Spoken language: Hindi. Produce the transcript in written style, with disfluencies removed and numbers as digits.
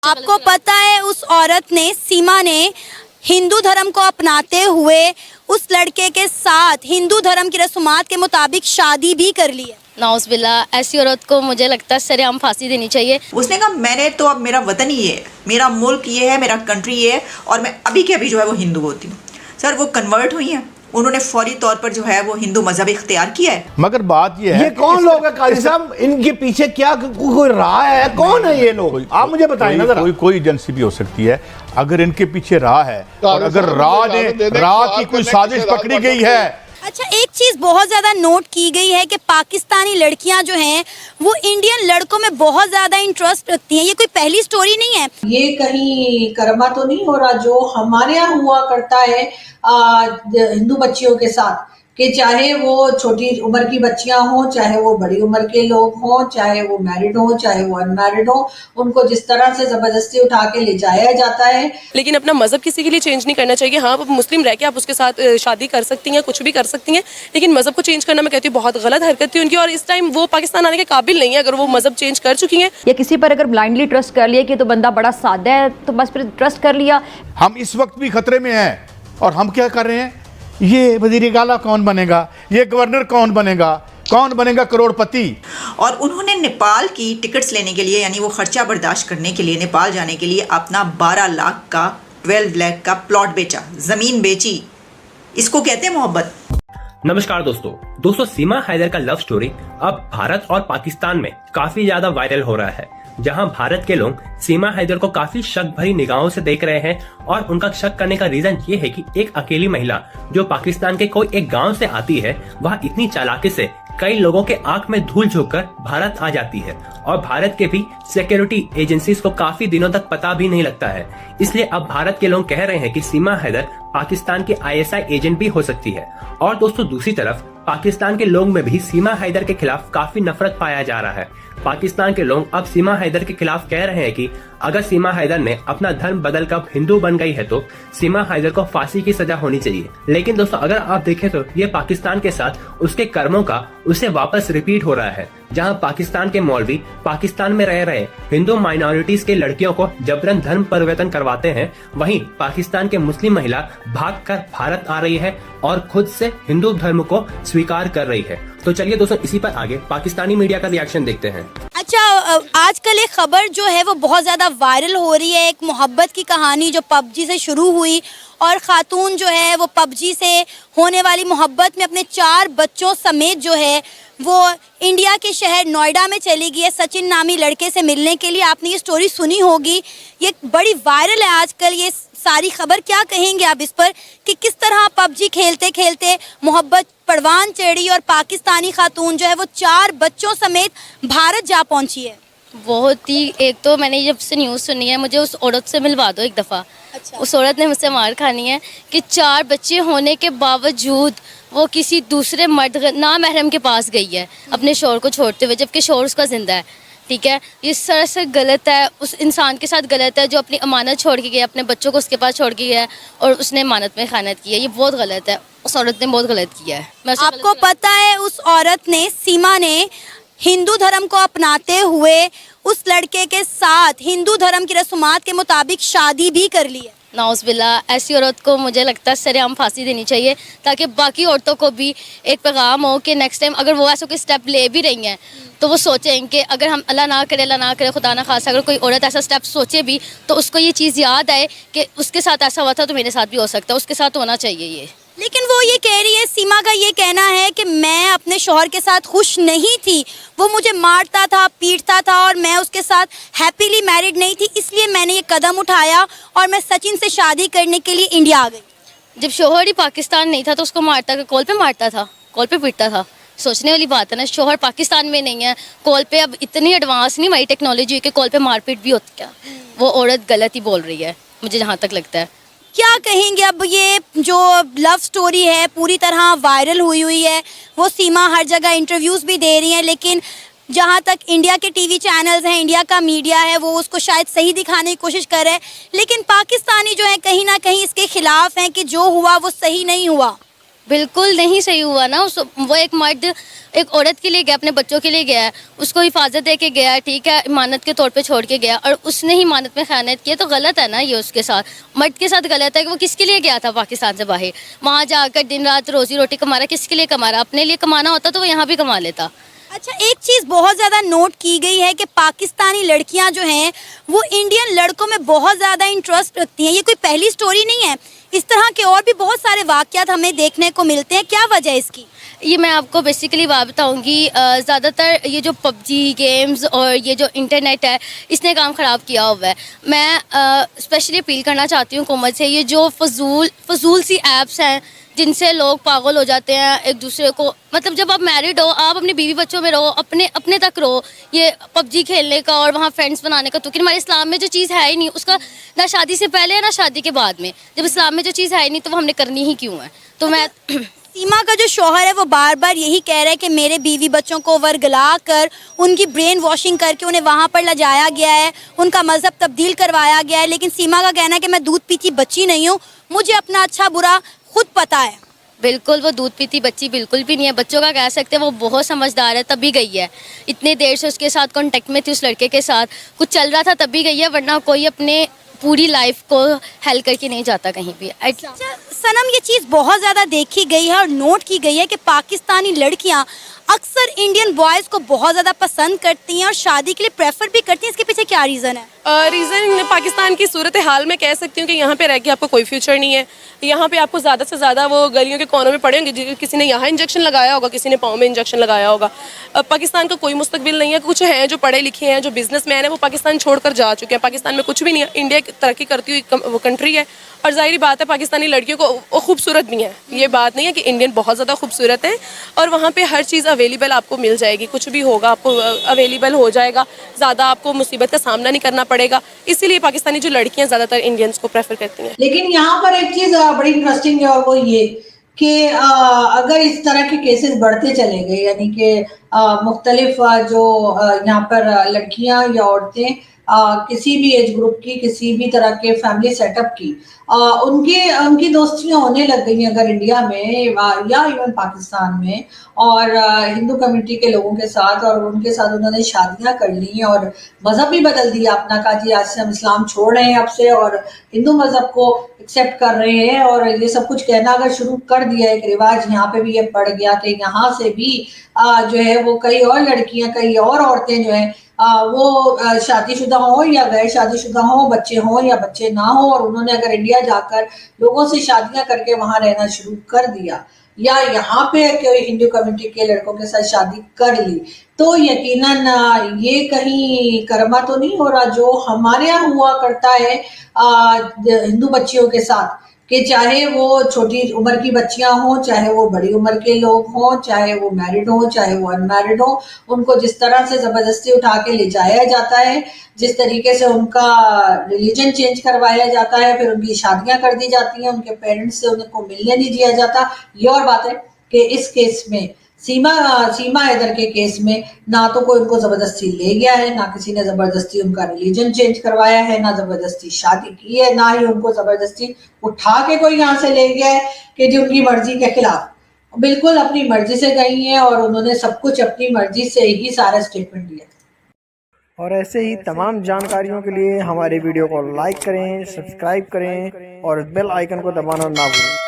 आपको पता है उस औरत ने, सीमा ने, हिंदू धर्म को अपनाते हुए उस लड़के के साथ हिंदू धर्म की रस्मात के मुताबिक शादी भी कर ली है। नाउज़बिल्ला, ऐसी औरत को मुझे लगता है सरेआम फांसी देनी चाहिए। उसने कहा मैंने तो अब मेरा वतन ही है, मेरा मुल्क ये है, मेरा कंट्री ये है और मैं अभी के अभी जो है वो हिंदू होती हूँ। सर वो कन्वर्ट हुई हैं, उन्होंने फौरी तौर पर जो है वो हिंदू मजहब इख्तियार किया है। मगर बात ये है, ये कौन लोग है काजी साहब, इनके पीछे क्या कोई राह है, कौन है ये लोग, आप मुझे बताएं ना जरा। कोई एजेंसी भी हो सकती है अगर इनके पीछे राह है और अगर राह की कोई साजिश पकड़ी गई है। अच्छा, एक चीज बहुत ज्यादा नोट की गई है कि पाकिस्तानी लड़कियां जो हैं वो इंडियन लड़कों में बहुत ज्यादा इंटरेस्ट रखती हैं। ये कोई पहली स्टोरी नहीं है, ये कहीं करमा तो नहीं हो रहा जो हमारे यहाँ हुआ करता है हिंदू बच्चियों के साथ, कि चाहे वो छोटी उम्र की बच्चियां हों, चाहे वो बड़ी उम्र के लोग हों, चाहे वो मैरिड हों, चाहे वो अनमैरिड हों, उनको जिस तरह से जबरदस्ती उठा के ले जाया जाता है। लेकिन अपना मजहब किसी के लिए चेंज नहीं करना चाहिए। हाँ, आप मुस्लिम रह के आप उसके साथ शादी कर सकती हैं, कुछ भी कर सकती हैं, लेकिन मजहब को चेंज करना मैं कहती हूँ बहुत गलत हरकत थी उनकी, और इस टाइम वो पाकिस्तान आने के काबिल नहीं है अगर वो मजहब चेंज कर चुकी हैं। या किसी पर अगर ब्लाइंडली ट्रस्ट कर लिया कि तो बंदा बड़ा सादा है तो बस फिर ट्रस्ट कर लिया। हम इस वक्त भी खतरे में हैं और हम क्या कर रहे हैं, ये वजीर आला कौन बनेगा, ये गवर्नर कौन बनेगा करोड़पति। और उन्होंने नेपाल की टिकट्स लेने के लिए, यानी वो खर्चा बर्दाश्त करने के लिए, नेपाल जाने के लिए अपना 12 लाख का 12 लाख का प्लॉट बेचा, जमीन बेची। इसको कहते हैं मोहब्बत। नमस्कार दोस्तों, सीमा हैदर का लव स्टोरी अब भारत और पाकिस्तान में काफी ज्यादा वायरल हो रहा है, जहां भारत के लोग सीमा हैदर को काफी शक भरी निगाहों से देख रहे हैं। और उनका शक करने का रीजन ये है कि एक अकेली महिला जो पाकिस्तान के कोई एक गांव से आती है, वह इतनी चालाकी से कई लोगों के आंख में धूल झोंककर भारत आ जाती है और भारत के भी सिक्योरिटी एजेंसीज को काफी दिनों तक पता भी नहीं लगता है। इसलिए अब भारत के लोग कह रहे हैं कि सीमा हैदर पाकिस्तान के ISI एजेंट भी हो सकती है। और दोस्तों दूसरी तरफ पाकिस्तान के लोग में भी सीमा हैदर के खिलाफ काफी नफरत पाया जा रहा है। पाकिस्तान के लोग अब सीमा हैदर के खिलाफ कह रहे हैं कि अगर सीमा हैदर ने अपना धर्म बदलकर हिंदू बन गई है तो सीमा हैदर को फांसी की सजा होनी चाहिए। लेकिन दोस्तों अगर आप देखें तो ये पाकिस्तान के साथ उसके कर्मों का उसे वापस रिपीट हो रहा है, जहां पाकिस्तान के मौलवी पाकिस्तान में रह रहे हिंदू माइनॉरिटीज के लड़कियों को जबरन धर्म परिवर्तन करवाते हैं, वहीं पाकिस्तान के मुस्लिम महिला भागकर भारत आ रही है और खुद से हिंदू धर्म को स्वीकार कर रही है। तो चलिए दोस्तों इसी पर आगे पाकिस्तानी मीडिया का रिएक्शन देखते हैं। अच्छा, आजकल एक खबर जो है वो बहुत ज़्यादा वायरल हो रही है, एक मोहब्बत की कहानी जो पबजी से शुरू हुई और ख़ातून जो है वो पबजी से होने वाली मोहब्बत में अपने 4 बच्चों समेत जो है वो इंडिया के शहर नोएडा में चली गई है सचिन नामी लड़के से मिलने के लिए। आपने ये स्टोरी सुनी होगी, ये बड़ी वायरल है आजकल ये सारी खबर। क्या कहेंगे आप इस पर कि किस तरह पबजी खेलते खेलते मोहब्बत परवान चढ़ी और पाकिस्तानी खातून जो है वो 4 बच्चों समेत भारत जा पहुंची है? बहुत ही, एक तो मैंने जब से न्यूज़ सुनी है, मुझे उस औरत से मिलवा दो एक दफ़ा। अच्छा। उस औरत ने मुझसे मार खानी है कि 4 बच्चे होने के बावजूद वो किसी दूसरे मर्द नामहरम के पास गई है अपने शौहर को छोड़ते हुए, जबकि शौहर उसका जिंदा है। ठीक है, ये सरासर गलत है, उस इंसान के साथ गलत है जो अपनी अमानत छोड़ के गया, अपने बच्चों को उसके पास छोड़ के गया है और उसने अमानत में ख़यानत की है। ये बहुत गलत है, उस औरत ने बहुत गलत किया है। आपको पता है उस औरत ने, सीमा ने, हिंदू धर्म को अपनाते हुए उस लड़के के साथ हिंदू धर्म की रस्मात के मुताबिक शादी भी कर ली है। नाउज़बिल्ला, ऐसी औरत को मुझे लगता है सरेआम फांसी देनी चाहिए, ताकि बाकी औरतों को भी एक पैगाम हो कि नेक्स्ट टाइम अगर वो ऐसा कोई स्टेप ले भी रही हैं तो वो सोचें कि अगर हम अल्लाह ना करे खुदा ना खासा अगर कोई औरत ऐसा स्टेप सोचे भी तो उसको ये चीज़ याद आए कि उसके साथ ऐसा हुआ था तो मेरे साथ भी हो सकता है, उसके साथ होना चाहिए ये। लेकिन वो ये कह रही है, सीमा का ये कहना है कि मैं अपने शौहर के साथ खुश नहीं थी, वो मुझे मारता था, पीटता था और मैं उसके साथ हैप्पीली मैरिड नहीं थी, इसलिए मैंने ये कदम उठाया और मैं सचिन से शादी करने के लिए इंडिया आ गई। जब शौहर ही पाकिस्तान नहीं था तो उसको मारता, कॉल पे मारता था, कॉल पे पीटता था। सोचने वाली बात है ना, शौहर पाकिस्तान में नहीं है, कॉल पे अब इतनी एडवांस नहीं हमारी टेक्नोलॉजी कि कॉल पे मारपीट भी होती क्या। वो औरत गलत ही बोल रही है मुझे जहाँ तक लगता है। क्या कहेंगे अब ये जो लव स्टोरी है पूरी तरह वायरल हुई है, वो सीमा हर जगह इंटरव्यूज़ भी दे रही हैं, लेकिन जहाँ तक इंडिया के टीवी चैनल्स हैं, इंडिया का मीडिया है, वो उसको शायद सही दिखाने की कोशिश कर रहे हैं, लेकिन पाकिस्तानी जो है कहीं ना कहीं इसके खिलाफ हैं कि जो हुआ वो सही नहीं हुआ। बिल्कुल नहीं सही हुआ ना। वो एक मर्द एक औरत के लिए गया, अपने बच्चों के लिए गया है, उसको हिफाजत दे के गया है, ठीक है, इमानत के तौर पे छोड़ के गया, और उसने ही इमानत में खयानत की, तो गलत है ना ये उसके साथ, मर्द के साथ गलत है। कि वो किसके लिए गया था पाकिस्तान से बाहर, वहाँ जाकर दिन रात रोजी रोटी कमा रहा, किसके लिए कमा रहा? अपने लिए कमाना होता तो वो यहाँ भी कमा लेता। अच्छा, एक चीज़ बहुत ज़्यादा नोट की गई है कि पाकिस्तानी लड़कियां जो हैं वो इंडियन लड़कों में बहुत ज़्यादा इंटरेस्ट रखती हैं। ये कोई पहली स्टोरी नहीं है, इस तरह के और भी बहुत सारे वाक़यात हमें देखने को मिलते हैं। क्या वजह है इसकी? ये मैं आपको बेसिकली बात बताऊंगी। ज़्यादातर ये जो पबजी गेम्स और ये जो इंटरनेट है, इसने काम ख़राब किया हुआ है। मैं स्पेशली अपील करना चाहती हूँ हुकूमत से, ये जो फजूल सी ऐप्स हैं जिनसे लोग पागल हो जाते हैं एक दूसरे को, मतलब जब आप मैरिड हो, आप अपने बीवी बच्चों में रहो, अपने तक रहो। ये पबजी खेलने का और वहाँ फ्रेंड्स बनाने का, तो कि हमारे इस्लाम में जो चीज़ है ही नहीं, उसका ना शादी से पहले है ना शादी के बाद में। जब इस्लाम में जो चीज़ है ही नहीं तो वो हमने करनी ही क्यों है? तो मैं सीमा का जो शौहर है वो बार बार यही कह रहा है कि मेरे बीवी बच्चों को वर्गला कर, उनकी ब्रेन वॉशिंग करके उन्हें वहाँ पर ले जाया गया है, उनका मज़हब तब्दील करवाया गया है। लेकिन सीमा का कहना है कि मैं दूध पीती बच्ची नहीं हूँ, मुझे अपना अच्छा बुरा खुद पता है। बिल्कुल, वो दूध पीती बच्ची बिल्कुल भी नहीं है। बच्चों का कह सकते हैं वो बहुत समझदार है, तभी गई है। इतने देर से उसके साथ कांटेक्ट में थी, उस लड़के के साथ कुछ चल रहा था तभी गई है, वरना कोई अपने पूरी लाइफ को हेल करके नहीं जाता कहीं भी। अच्छा सनम, ये चीज़ बहुत ज़्यादा देखी गई है और नोट की गई है कि पाकिस्तानी लड़कियां अक्सर इंडियन बॉयज़ को बहुत ज़्यादा पसंद करती हैं और शादी के लिए प्रेफर भी करती हैं। इसके पीछे क्या रीज़न है? रीज़न पाकिस्तान की सूरत हाल में कह सकती हूँ कि यहाँ पे रह के आपको कोई फ्यूचर नहीं है। यहाँ पे आपको ज़्यादा से ज़्यादा वो गलियों के कोनों में पड़े होंगे, किसी ने यहाँ इंजेक्शन लगाया होगा, किसी ने पाँव में इंजेक्शन लगाया होगा। पाकिस्तान का कोई मुस्तकबिल नहीं है। कुछ हैं जो पढ़े लिखे हैं, जो बिजनेसमैन है, वो पाकिस्तान छोड़कर जा चुके हैं। पाकिस्तान में कुछ भी नहीं है। इंडिया एक तरक्की करती हुई वो कंट्री है, और जाहिर बात है पाकिस्तानी लड़कियों को वो खूबसूरत भी है। ये बात नहीं है कि इंडियन बहुत ज़्यादा खूबसूरत है, और वहाँ पे हर चीज़ अवेलेबल आपको मिल जाएगी, कुछ भी होगा आपको अवेलेबल हो जाएगा, ज़्यादा आपको मुसीबत का सामना नहीं करना पड़ेगा। इसीलिए पाकिस्तानी जो लड़कियाँ ज़्यादातर इंडियंस को प्रेफर करती हैं। लेकिन यहाँ पर एक चीज बड़ी इंटरेस्टिंग है, और वो ये कि अगर इस तरह के केसेस बढ़ते चले गए, यानी कि मुख्तलिफ जो यहाँ पर लड़कियां या औरतें किसी भी एज ग्रुप की, किसी भी तरह के फैमिली सेटअप की, उनकी दोस्तियां होने लग गई हैं अगर इंडिया में या इवन पाकिस्तान में, और हिंदू कम्युनिटी के लोगों के साथ, और उनके साथ उन्होंने शादियां कर ली और मजहब भी बदल दिया अपना, कहा जी आज से हम इस्लाम छोड़ रहे हैं अब से और हिंदू मजहब को एक्सेप्ट कर रहे हैं, और ये सब कुछ कहना अगर शुरू कर दिया, एक रिवाज यहाँ पे भी ये पड़ गया कि यहाँ से भी जो है वो कई और लड़कियां, कई और औरतें जो है वो शादीशुदा हो या गैर शादीशुदा हो, बच्चे हो या बच्चे ना हो, और उन्होंने अगर इंडिया जाकर लोगों से शादियां करके वहां रहना शुरू कर दिया, या यहाँ पे कोई हिंदू कम्युनिटी के लड़कों के साथ शादी कर ली, तो यकीनन ये कहीं कर्मा तो नहीं हो रहा जो हमारे यहाँ हुआ करता है हिंदू बच्चियों के साथ, कि चाहे वो छोटी उम्र की बच्चियां हों, चाहे वो बड़ी उम्र के लोग हों, चाहे वो मैरिड हों, चाहे वो अनमैरिड हों, उनको जिस तरह से जबरदस्ती उठा के ले जाया जाता है, जिस तरीके से उनका रिलीजन चेंज करवाया जाता है, फिर उनकी शादियां कर दी जाती हैं, उनके पेरेंट्स से उनको मिलने नहीं दिया जाता। ये और बात है कि इस केस में सीमा हैदर के केस में ना तो कोई उनको जबरदस्ती ले गया है, ना किसी ने जबरदस्ती उनका रिलीजन चेंज करवाया है, ना जबरदस्ती शादी की है, ना ही उनको जबरदस्ती उठा के कोई यहाँ से ले गया है कि जो उनकी मर्जी के खिलाफ। बिल्कुल अपनी मर्जी से गई हैं और उन्होंने सब कुछ अपनी मर्जी से ही सारा स्टेटमेंट दिया। और ऐसे ही तमाम जानकारियों के लिए हमारे वीडियो को लाइक करें, सब्सक्राइब करें और बेल आइकन को दबाना ना भूलें।